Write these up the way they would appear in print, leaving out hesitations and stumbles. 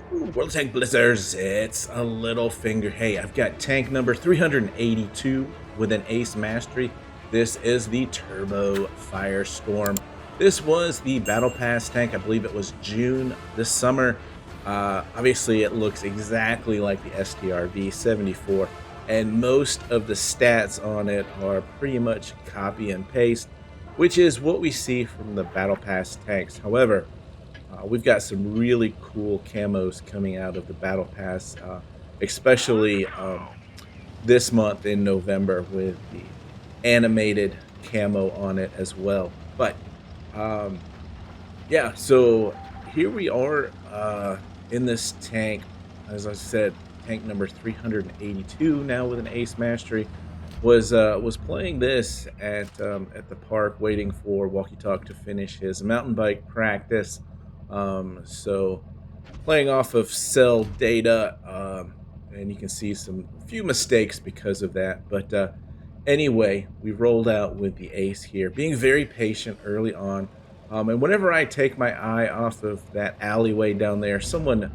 World Tank Blizzards, it's a Littlefinger. Hey, I've got tank number 382 with an ace mastery. This is the Turbo Firestorm. This was the Battle Pass tank. I believe it was June this summer. Obviously, it looks exactly like the STRV 74, and most of the stats on it are pretty much copy and paste, which is what we see from the Battle Pass tanks. However, we've got some really cool camos coming out of the Battle Pass, especially this month in November with the animated camo on it as well. But um, yeah, so here we are in this tank. As I said, tank number 382 now with an ace mastery. Was playing this at the park, waiting for Walkie Talk to finish his mountain bike practice. So playing off of cell data, and you can see some few mistakes because of that. But anyway, we rolled out with the ace here, being very patient early on. And whenever I take my eye off of that alleyway down there, someone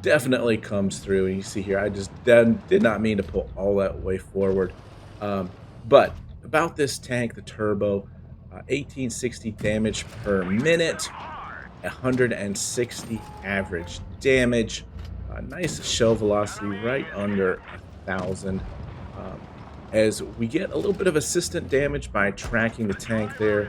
definitely comes through. And you see here, I just did not mean to pull all that way forward. Um, but about this tank, the turbo, 1860 damage per minute, 160 average damage, nice shell velocity right under 1,000. Um, as we get a little bit of assistant damage by tracking the tank there,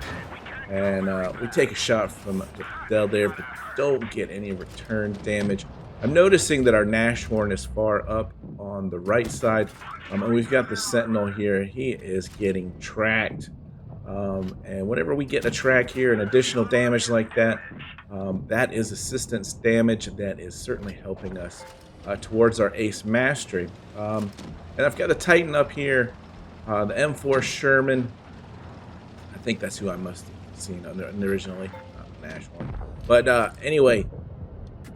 and we take a shot from the Fidel there, but don't get any return damage. I'm noticing that our Nashorn is far up on the right side, and we've got the Sentinel here. He is getting tracked. And whenever we get a track here, an additional damage like that, that is assistance damage that is certainly helping us towards our ace mastery. And I've got a Titan up here, the M4 Sherman. I think that's who I must have seen originally, Nashorn. But anyway,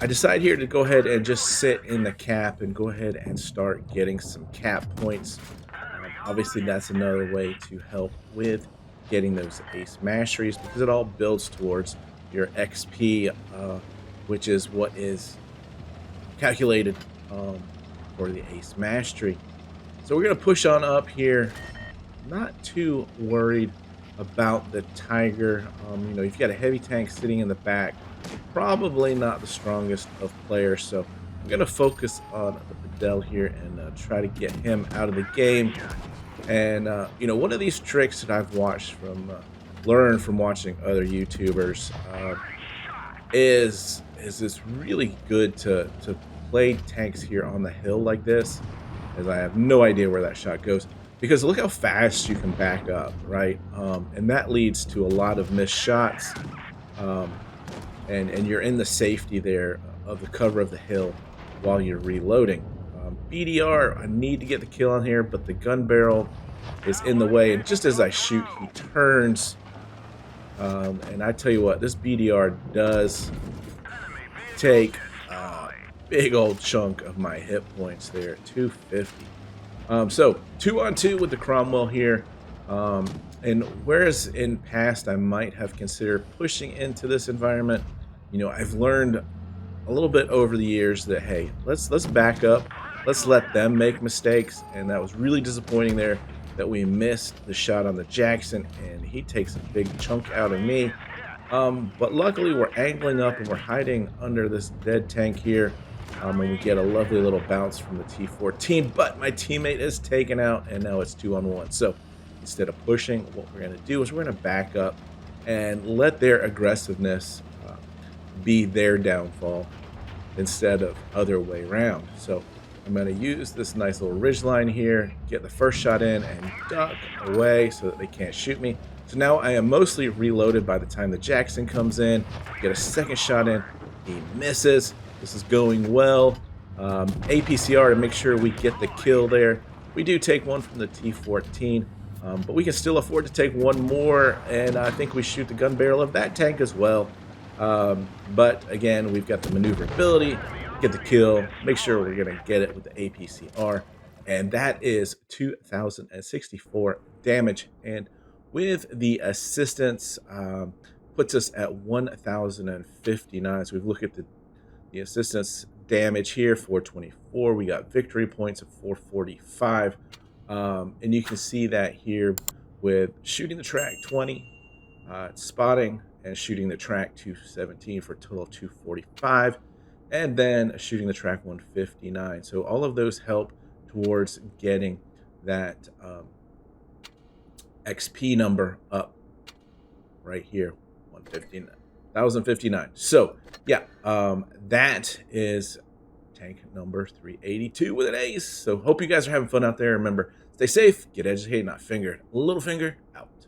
I decide here to go ahead and just sit in the cap and go ahead and start getting some cap points. Obviously, that's another way to help with getting those ace masteries, because it all builds towards your XP, which is what is calculated for the ace mastery. So we're going to push on up here. Not too worried about the Tiger. You've got a heavy tank sitting in the back, probably not the strongest of players, so I'm going to focus on the Fidel here and try to get him out of the game. And one of these tricks that I've watched learned from watching other YouTubers, is it's really good to play tanks here on the hill like this, as I have no idea where that shot goes, because look how fast you can back up, right? And that leads to a lot of missed shots, and you're in the safety there of the cover of the hill while you're reloading. BDR, I need to get the kill on here, but the gun barrel is in the way, and just as I shoot, he turns. And I tell you what, this BDR does take a big old chunk of my hit points there, 250. So 2-on-2 with the Cromwell here. And whereas in past I might have considered pushing into this environment, I've learned a little bit over the years that, hey, let's back up. Let's let them make mistakes. And that was really disappointing there that we missed the shot on the Jackson, and he takes a big chunk out of me. But luckily we're angling up and we're hiding under this dead tank here. And we get a lovely little bounce from the T14, but my teammate is taken out, and now it's 2-on-1. So instead of pushing, what we're going to do is we're going to back up and let their aggressiveness be their downfall instead of other way around. So I'm going to use this nice little ridge line here, get the first shot in, and duck away so that they can't shoot me. So now I am mostly reloaded by the time the Jackson comes in. Get a second shot in, he misses. This is going well. APCR to make sure we get the kill there. We do take one from the T14, but we can still afford to take one more, and I think we shoot the gun barrel of that tank as well. But again, we've got the maneuverability, get the kill, make sure we're going to get it with the APCR, and that is 2,064 damage. And with the assistance, puts us at 1,059. So we've looked at the assistance damage here, 424. We got victory points of 445. And you can see that here with shooting the track 20, spotting and shooting the track 217 for a total of 245, and then shooting the track 159. So all of those help towards getting that XP number up right here, 1,059. So yeah, that is tank number 382 with an ace. So hope you guys are having fun out there. Remember, stay safe, get educated, not fingered. Littlefinger out.